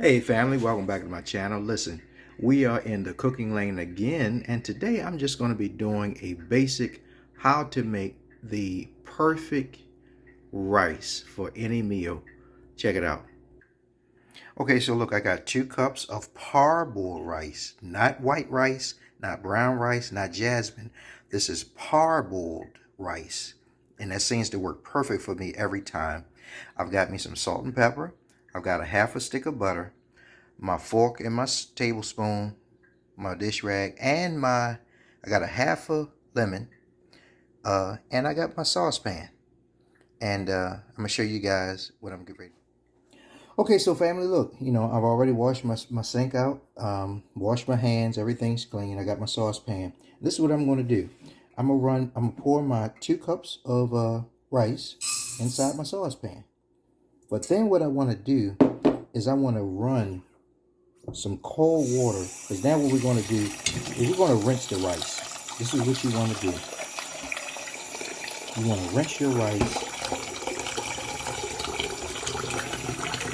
Hey family, welcome back to my channel. Listen, we are in the cooking lane again, and today I'm just going to be doing a basic how to make the perfect rice for any meal. Check it out. Okay, so look, I got 2 cups of parboiled rice, not white rice, not brown rice, not jasmine. This is parboiled rice, and that seems to work perfect for me every time. I've got me some salt and pepper. I've got a half a stick of butter, my fork and my tablespoon, my dish rag, and I got a half a lemon, and I got my saucepan. And I'm gonna show you guys what I'm getting ready. Okay, so family, look, I've already washed my sink out, washed my hands, everything's clean. I got my saucepan. This is what I'm gonna do. I'm gonna pour my 2 cups of rice inside my saucepan. But then what I wanna do is I wanna run some cold water, because now what we're going to do is we're going to rinse the rice. This is what you want to do. You want to rinse your rice,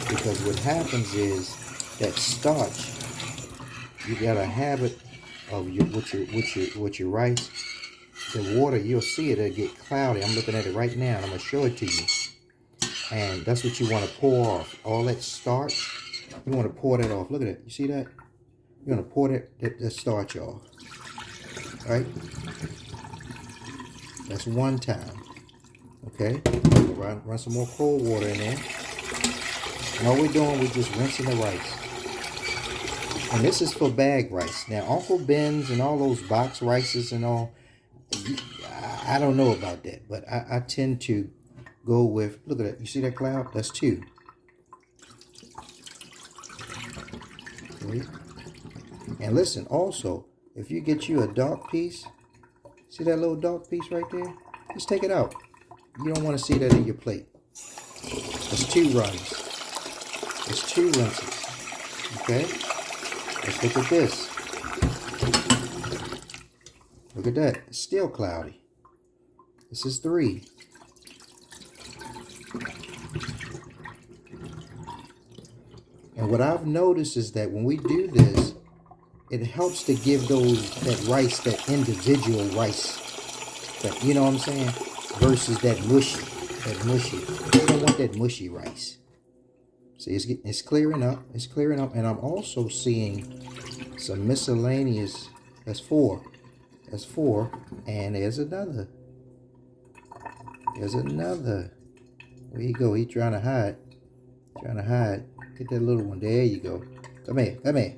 because what happens is that starch, you got a habit of with your rice, the water, you'll see it'll get cloudy. I'm looking at it right now and I'm going to show it to you. And that's what you want to pour off. All that starch, you want to pour that off. Look at it. You see that? You want to pour that starch off. Right? That's one time. Okay? Run some more cold water in there. And all we're doing, we're just rinsing the rice. And this is for bag rice. Now, Uncle Ben's and all those box rices and all, I don't know about that. But I tend to go with, look at that. You see that cloud? That's 2. Okay. And listen, also, if you get you a dark piece, see that little dark piece right there? Just take it out. You don't want to see that in your plate. That's 2 runs. It's 2 rinses. Okay? Let's look at this. Look at that. It's still cloudy. This is 3. And what I've noticed is that when we do this, it helps to give that rice, that individual rice. That, you know what I'm saying? Versus that mushy. You don't want that mushy rice. See, it's clearing up. It's clearing up. And I'm also seeing some miscellaneous. That's 4. That's 4. And there's another. There's another. Where you go? He's trying to hide. Trying to hide. Get that little one. There you go. Come here. Come here.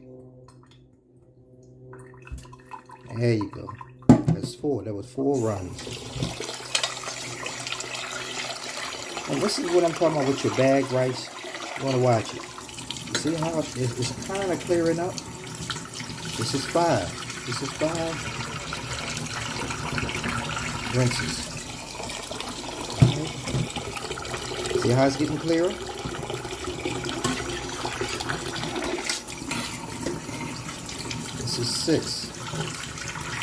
There you go. That's 4. That was 4 runs. And this is what I'm talking about with your bag rice. You want to watch it. You see how it's kind of clearing up? This is 5. This is 5 rinses. Right. See how it's getting clearer? This is 6.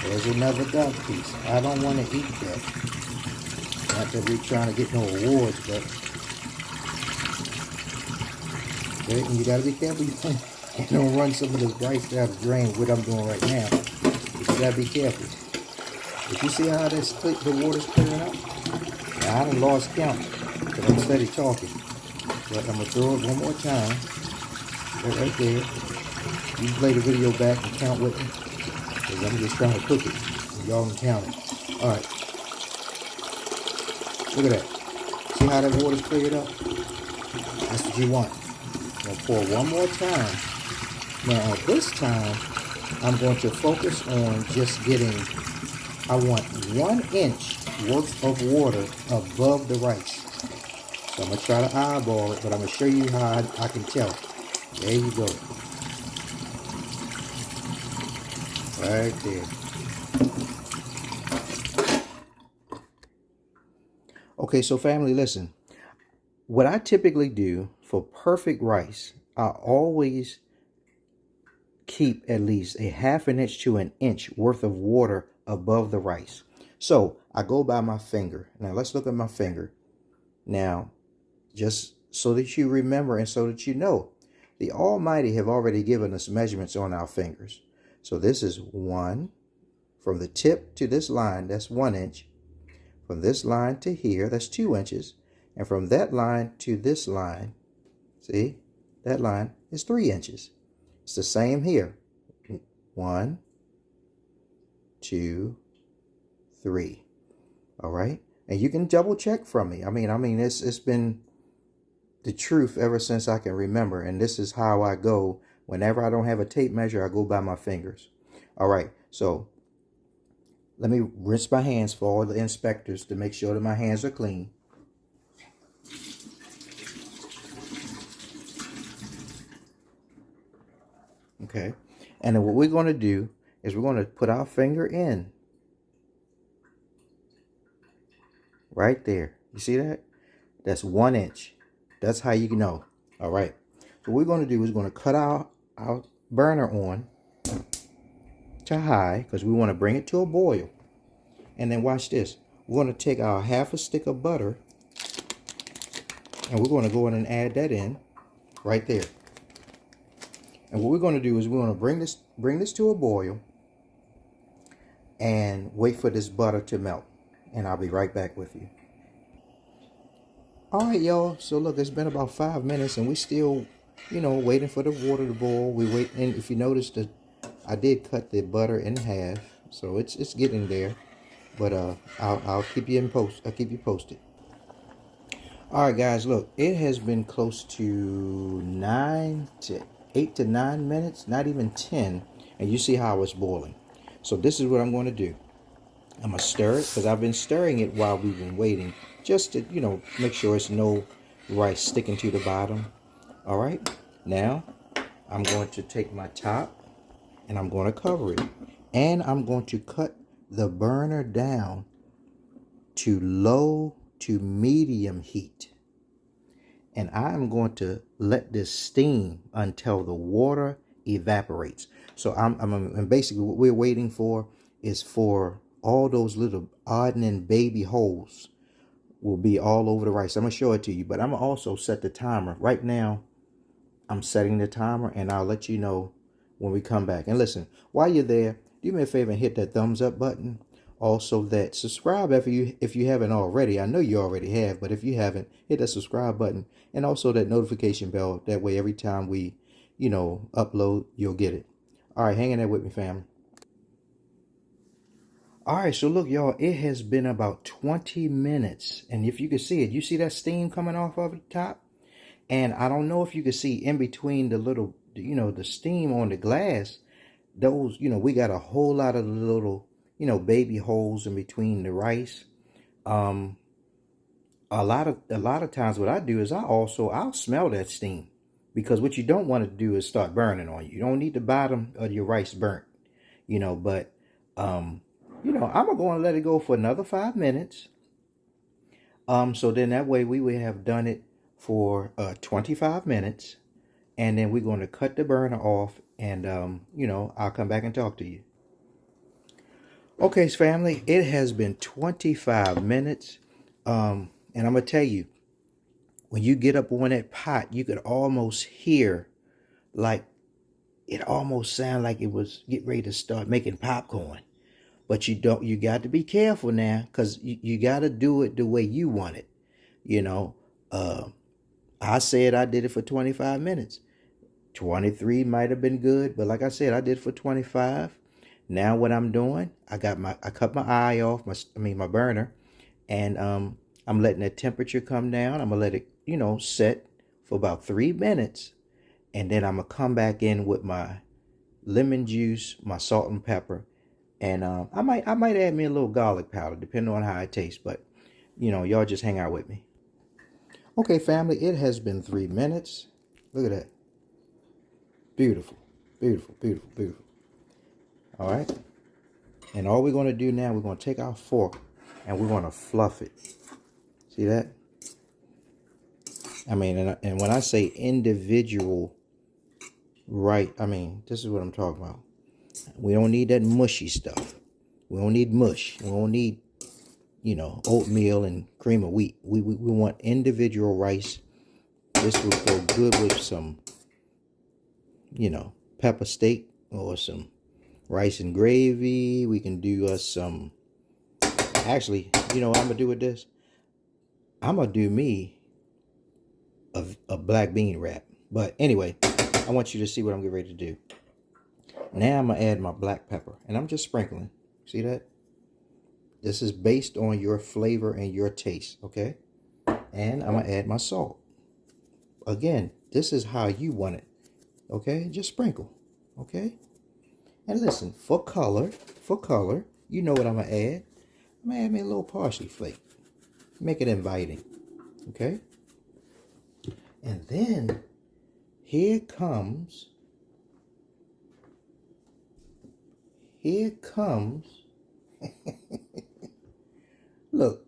There's another dark piece. I don't want to eat that. Not that we're trying to get no awards, but okay, and you gotta be careful. You don't run some of this rice down the drain, what I'm doing right now. But you gotta be careful. But you see how the water's clearing up? Now I done lost count, because I'm steady talking. But I'm gonna throw it one more time. Right there. You can play the video back and count with me, because I'm just trying to cook it. And y'all can count it. Alright. Look at that. See how that water's cleared up? That's what you want. I'm going to pour one more time. Now, this time, I'm going to focus on just getting, I want 1 inch worth of water above the rice. So I'm going to try to eyeball it, but I'm going to show you how I can tell. There you go. Right there. Okay, so family, listen. What I typically do for perfect rice, I always keep at least a half an inch to an inch worth of water above the rice. So I go by my finger. Now let's look at my finger. Now, just so that you remember and so that you know, the Almighty have already given us measurements on our fingers. So this is 1, from the tip to this line, that's 1 inch. From this line to here, that's 2 inches. And from that line to this line, see, that line is 3 inches. It's the same here. 1, 2, 3. All right. And you can double check from me. I mean, it's been the truth ever since I can remember. And this is how I go. Whenever I don't have a tape measure, I go by my fingers. All right. So let me rinse my hands for all the inspectors to make sure that my hands are clean. Okay. And then what we're going to do is we're going to put our finger in. Right there. You see that? That's 1 inch. That's how you know. All right. So what we're going to do is we're going to cut our burner on to high because we want to bring it to a boil. And then watch this. We're going to take our half a stick of butter and we're going to go in and add that in right there. And what we're going to do is we're going to bring this to a boil and wait for this butter to melt. And I'll be right back with you. All right, y'all. So look, it's been about 5 minutes and we still, waiting for the water to boil. We wait, and if you notice that I did cut the butter in half, so it's getting there. But I'll keep you I'll keep you posted. All right, guys. Look, it has been close to 8 to 9 minutes, not even 10, and you see how it's boiling. So this is what I'm going to do. I'm going to stir it because I've been stirring it while we've been waiting, just to, make sure it's no rice sticking to the bottom. All right. Now, I'm going to take my top and I'm going to cover it. And I'm going to cut the burner down to low to medium heat. And I'm going to let this steam until the water evaporates. So I'm basically what we're waiting for is for all those little odd-end baby holes will be all over the rice. I'm going to show it to you, but I'm going to also set the timer. Right now, I'm setting the timer, and I'll let you know when we come back. And listen, while you're there, do me a favor and hit that thumbs up button. Also, that subscribe if you haven't already. I know you already have, but if you haven't, hit that subscribe button. And also that notification bell. That way, every time we, upload, you'll get it. All right, hang in there with me, family. All right, so look, y'all, it has been about 20 minutes. And if you can see it, you see that steam coming off of the top? And I don't know if you can see in between the little, the steam on the glass, those, we got a whole lot of little, baby holes in between the rice. A lot of times what I do is I'll smell that steam, because what you don't want to do is start burning on you. You don't need the bottom of your rice burnt, but I'm going to let it go for another 5 minutes. So then that way we would have done it for 25 minutes. And then we're going to cut the burner off and, I'll come back and talk to you. Okay, family, it has been 25 minutes. And I'm going to tell you, when you get up on that pot, you could almost hear, like, it almost sounded like it was getting ready to start making popcorn. But you got to be careful now, because you got to do it the way you want it. I said I did it for 25 minutes. 23 might have been good, but like I said, I did it for 25. Now what I'm doing, I cut my eye off, my burner, and I'm letting the temperature come down. I'm gonna let it, set for about 3 minutes, and then I'm gonna come back in with my lemon juice, my salt and pepper. And I might add me a little garlic powder, depending on how it tastes. But, y'all just hang out with me. Okay, family, it has been 3 minutes. Look at that. Beautiful, beautiful, beautiful, beautiful. All right. And all we're going to do now, we're going to take our fork and we're going to fluff it. See that? And when I say individual this is what I'm talking about. We don't need that mushy stuff. We don't need mush. We don't need, oatmeal and cream of wheat. We want individual rice. This will go good with some pepper steak or some rice and gravy. We can do us some, actually, you know what I'm gonna do with this? I'm gonna do me a black bean wrap. But anyway, I want you to see what I'm getting ready to do. Now I'm gonna add my black pepper, and I'm just sprinkling. See that? This is based on your flavor and your taste, okay? And I'm gonna add my salt. Again, this is how you want it, okay? Just sprinkle, okay? And listen, for color, you know what I'm gonna add? I'm gonna add me a little parsley flake. Make it inviting, okay? And then here comes look,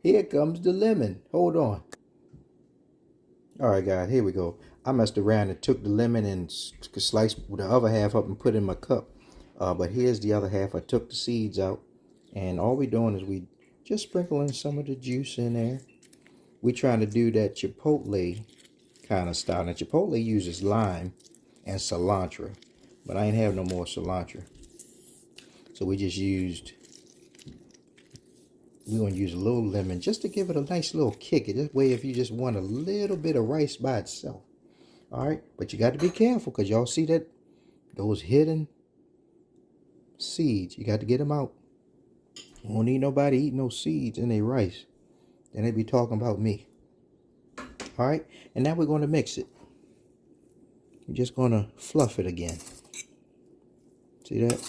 here comes the lemon. Hold on. All right, guys, here we go. I messed around and took the lemon and sliced the other half up and put it in my cup. But here's the other half. I took the seeds out. And all we're doing is we just sprinkling some of the juice in there. We're trying to do that Chipotle kind of style. Now, Chipotle uses lime and cilantro. But I ain't have no more cilantro. So we're going to use a little lemon just to give it a nice little kick. This way, if you just want a little bit of rice by itself. All right, but you got to be careful because y'all see that those hidden seeds. You got to get them out. You don't need nobody eating those seeds in their rice. Then they be talking about me. All right, and now we're going to mix it. We're just going to fluff it again. See that?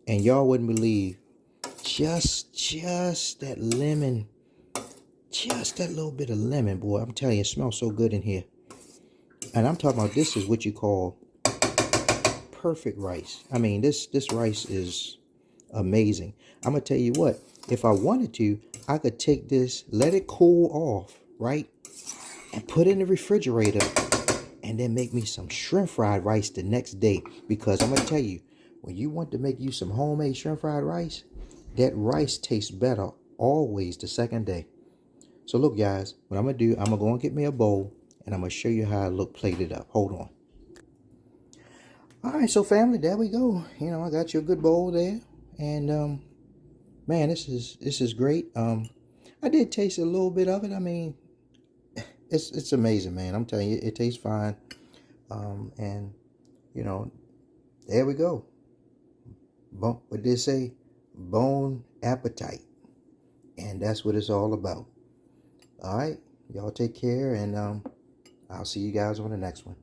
And y'all wouldn't believe just that lemon, just that little bit of lemon, boy. I'm telling you, it smells so good in here. And I'm talking about this is what you call perfect rice. I mean, this rice is amazing. I'm going to tell you what, if I wanted to, I could take this, let it cool off, right? And put it in the refrigerator and then make me some shrimp fried rice the next day. Because I'm going to tell you, when you want to make you some homemade shrimp fried rice, that rice tastes better always the second day. So look, guys, what I'm going to do, I'm going to go and get me a bowl and I'm going to show you how I look plated up. Hold on. All right, so family, there we go. You know, I got you a good bowl there. And, man, this is great. I did taste a little bit of it. I mean, it's amazing, man. I'm telling you, it tastes fine. And, you know, there we go. What they say? Bone appetite. And that's what it's all about. All right, y'all take care, and I'll see you guys on the next one.